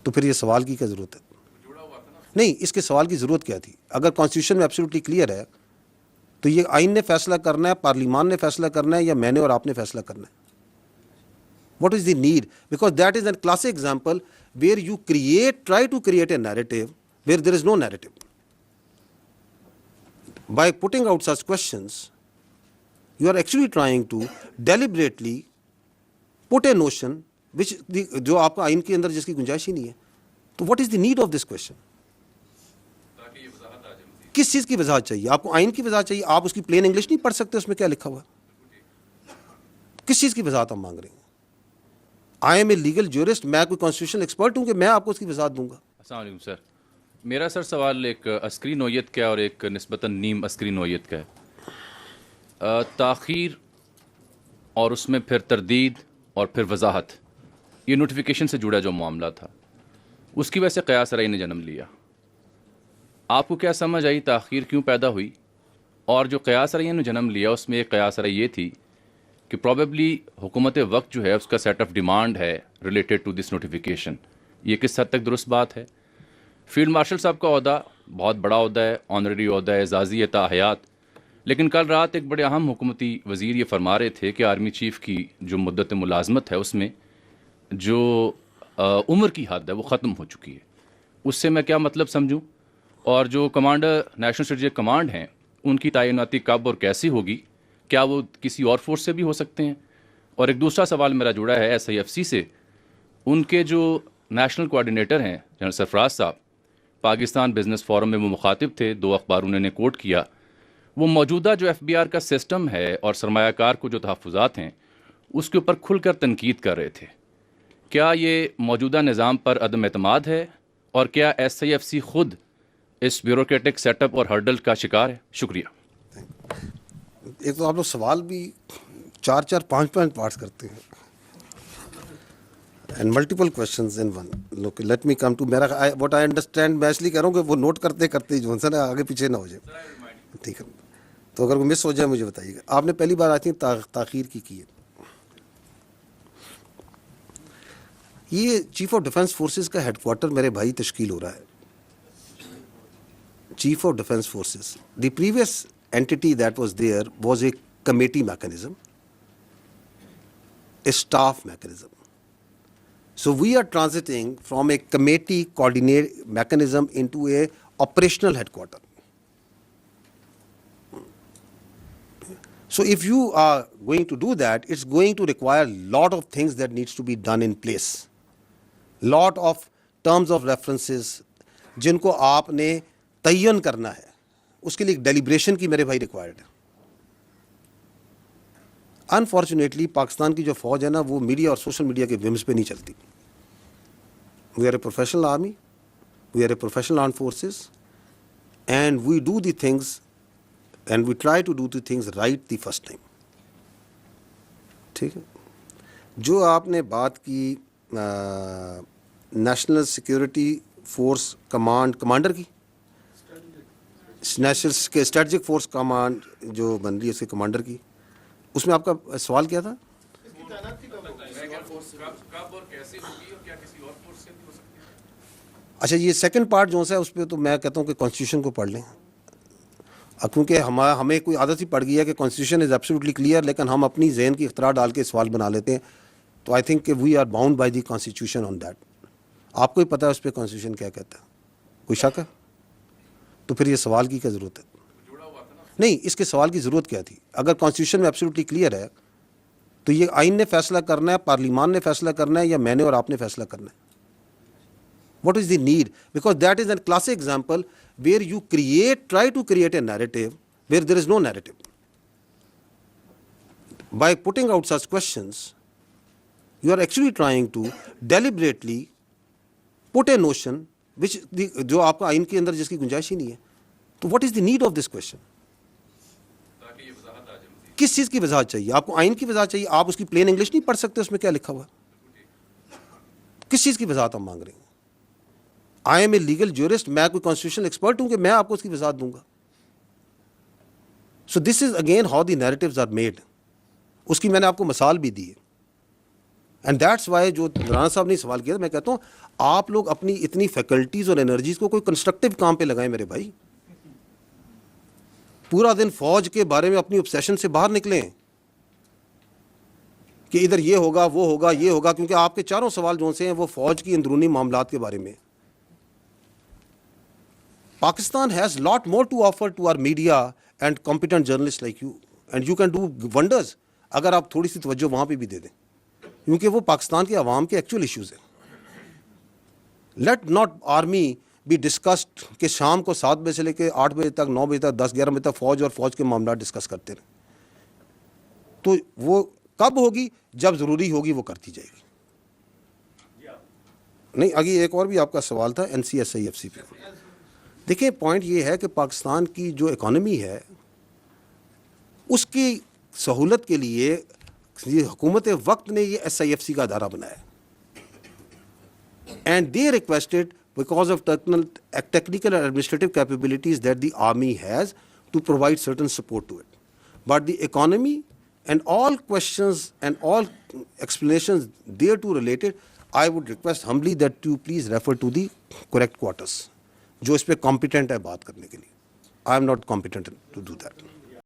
تو پھر یہ سوال کی کیا ضرورت ہے؟ نہیں، اس کے سوال کی ضرورت کیا تھی؟ اگر کانسٹیٹیوشن میں ایبسلیوٹلی کلیئر ہے تو یہ آئین نے فیصلہ کرنا ہے، پارلیمان نے فیصلہ کرنا ہے، یا میں نے اور آپ نے فیصلہ کرنا ہے؟ What is the need? Because that is an classic example where you try to create a narrative where there is no narrative. By putting out such questions, you are actually trying to deliberately put a notion which جو آپ کا آئین کے اندر جس کی گنجائش ہی نہیں ہے. تو what is the need of this question? کس چیز کی وضاحت چاہیے آپ کو؟ آئین کی وضاحت چاہیے. آپ اس کی پلین انگلش نہیں پڑھ سکتے اس میں کیا لکھا ہوا ہے؟ کس چیز کی وضاحت ہم مانگ رہے ہیں؟ I am a legal jurist, میں کوئی کانسٹیٹیوشن ایکسپرٹ ہوں کہ میں آپ کو اس کی وضاحت دوں گا؟ السلام علیکم سر. میرا سر سوال ایک عسکری نوعیت کا ہے اور ایک نسبتاً نیم عسکری نوعیت کا ہے. تاخیر اور اس میں پھر تردید اور پھر وضاحت، یہ نوٹیفیکیشن سے جڑا جو معاملہ تھا اس کی وجہ سے قیاس رأی نے جنم لیا. آپ کو کیا سمجھ آئی تاخیر کیوں پیدا ہوئی؟ اور جو قیاس رأی نے جنم لیا اس میں ایک قیاس رأی یہ تھی کہ پروبیبلی حکومت وقت جو ہے اس کا سیٹ آف ڈیمانڈ ہے ریلیٹڈ ٹو دس نوٹیفیکیشن. یہ کس حد تک درست بات ہے؟ فیلڈ مارشل صاحب کا عہدہ بہت بڑا عہدہ ہے، آنریری عہدہ ہے، اعزازی ہے تا حیات. لیکن کل رات ایک بڑے اہم حکومتی وزیر یہ فرما رہے تھے کہ آرمی چیف کی جو مدت ملازمت ہے اس میں جو عمر کی حد ہے وہ ختم ہو چکی ہے. اس سے میں کیا مطلب سمجھوں؟ اور جو کمانڈر نیشنل اسٹریٹجک کمانڈ ہیں ان کی تعیناتی کب اور کیسی ہوگی؟ کیا وہ کسی اور فورس سے بھی ہو سکتے ہیں؟ اور ایک دوسرا سوال میرا جڑا ہے SIFC سے. ان کے جو نیشنل کوآرڈینیٹر ہیں جنرل سرفراز صاحب، پاکستان بزنس فورم میں وہ مخاطب تھے، 2 اخبار انہوں نے کوٹ کیا. وہ موجودہ جو FBR کا سسٹم ہے اور سرمایہ کار کو جو تحفظات ہیں اس کے اوپر کھل کر تنقید کر رہے تھے. کیا یہ موجودہ نظام پر عدم اعتماد ہے؟ اور کیا SIFC خود اس بیوروکریٹک سیٹ اپ اور ہرڈل کا شکار ہے؟ شکریہ. ایک تو آپ لوگ سوال بھی 4 5 پارٹس کرتے ہیں and multiple questions in one. Look, let me come to میرا what I understand. میں اس لیے کہہ رہا ہوں کہ وہ نوٹ کرتے کرتے جو ہے نا آگے پیچھے نہ ہو جائے. ٹھیک ہے، تو اگر وہ مس ہو جائے مجھے بتائیے گا. آپ نے پہلی بار آئی تھنک تاخیر کی ہے. یہ چیف آف ڈیفینس فورسز کا ہیڈ کوارٹر میرے بھائی تشکیل ہو رہا ہے. Chief of defence forces, the previous entity that was there was a committee mechanism, a staff mechanism. So we are transiting from a committee coordinate mechanism into a operational headquarter. So if you are going to do that, it's going to require a lot of things that needs to be done in place. Lot of terms of references جن کو آپ نے تعین کرنا ہے، اس کے لیے ایک ڈیلیبریشن کی میرے بھائی ریکوائرڈ ہے. انفارچونیٹلی پاکستان کی جو فوج ہے نا وہ میڈیا اور سوشل میڈیا کے ومز پہ نہیں چلتی. We are a professional army, we are a professional armed forces, and we do the things and we try to do the things right the first time. ٹھیک ہے. جو آپ نے بات کی نیشنل سیکورٹی فورس کمانڈر کی، national strategic force command جو بن رہی ہے اس کے کمانڈر کی، اس میں آپ کا سوال کیا تھا؟ اچھا، یہ سیکنڈ پارٹ جو ہے اس پہ تو میں کہتا ہوں کہ کانسٹیٹیوشن کو پڑھ لیں. کیونکہ ہمیں کوئی عادت ہی پڑ گئی ہے کہ کانسٹیٹیوشن از ایبسلیوٹلی کلیئر، لیکن ہم اپنی ذہن کی اختراع ڈال کے سوال بنا لیتے ہیں. تو آئی تھنک کہ we are bound by the constitution on that. آپ کو ہی پتہ ہے اس پہ کانسٹیٹیوشن کیا کہتا ہے؟ کوئی شک ہے؟ تو پھر یہ سوال کی کیا ضرورت ہے؟ نہیں، اس کے سوال کی ضرورت کیا تھی؟ اگر کانسٹیٹیوشن میں ایبسلیوٹلی کلیئر ہے تو یہ آئین نے فیصلہ کرنا ہے، پارلیمان نے فیصلہ کرنا ہے، یا میں نے اور آپ نے فیصلہ کرنا ہے؟ What is the need? Because that is an classic example where you try to create a narrative where there is no narrative. By putting out such questions, you are actually trying to deliberately put a notion which جو آپ کا آئین کے اندر جس کی گنجائش ہی نہیں ہے. تو what is the need of this question? کس چیز کی وضاحت چاہیے آپ کو؟ آئین کی وضاحت چاہیے. آپ اس کی پلین انگلش نہیں پڑھ سکتے اس میں کیا لکھا ہوا ہے؟ کس چیز کی وضاحت ہم مانگ رہے ہیں؟ I am a legal jurist, میں کوئی کانسٹیٹیوشن ایکسپرٹ ہوں کہ میں آپ کو اس کی وضاحت دوں گا؟ So this is again how the narratives are made. اس کی میں نے آپ کو مثال بھی دی ہے. اینڈ دیٹس وائی جو رانا صاحب نے سوال کیا، میں کہتا ہوں آپ لوگ اپنی اتنی فیکلٹیز اور انرجیز کو کوئی کنسٹرکٹیو کام پہ لگائیں میرے بھائی. پورا دن فوج کے بارے میں اپنی obsession سے باہر نکلیں کہ ادھر یہ ہوگا وہ ہوگا یہ ہوگا، کیونکہ آپ کے چاروں سوال جو سے ہیں وہ فوج کی اندرونی معاملات کے بارے میں. Pakistan has lot more to offer to our media and competent journalists like you, and you can do wonders اگر آپ تھوڑی سی توجہ وہاں پہ بھی دے دیں، کیونکہ وہ پاکستان کے عوام کے ایکچوئل ایشوز ہیں. Let not army be discussed کہ شام کو 7 بجے سے لے کے 8 بجے تک 9 بجے تک 10-11 بجے تک فوج اور فوج کے معاملات ڈسکس کرتے رہیں. تو وہ کب ہوگی؟ جب ضروری ہوگی وہ کرتی جائے گی. نہیں آگے ایک اور بھی آپ کا سوال تھا NCSIFC پہ. دیکھیں پوائنٹ یہ ہے کہ پاکستان کی جو اکانومی ہے اس کی سہولت کے لیے حکومت وقت نے یہ SIFC کا ادارہ بنایا. And they requested, because of technical and administrative capabilities that the army has, to provide certain support to it. But the economy and all questions and all explanations thereto related, I would request humbly that you please refer to the correct quarters, جو اس پہ competent ہے بات کرنے کے لیے. I am not competent to do that.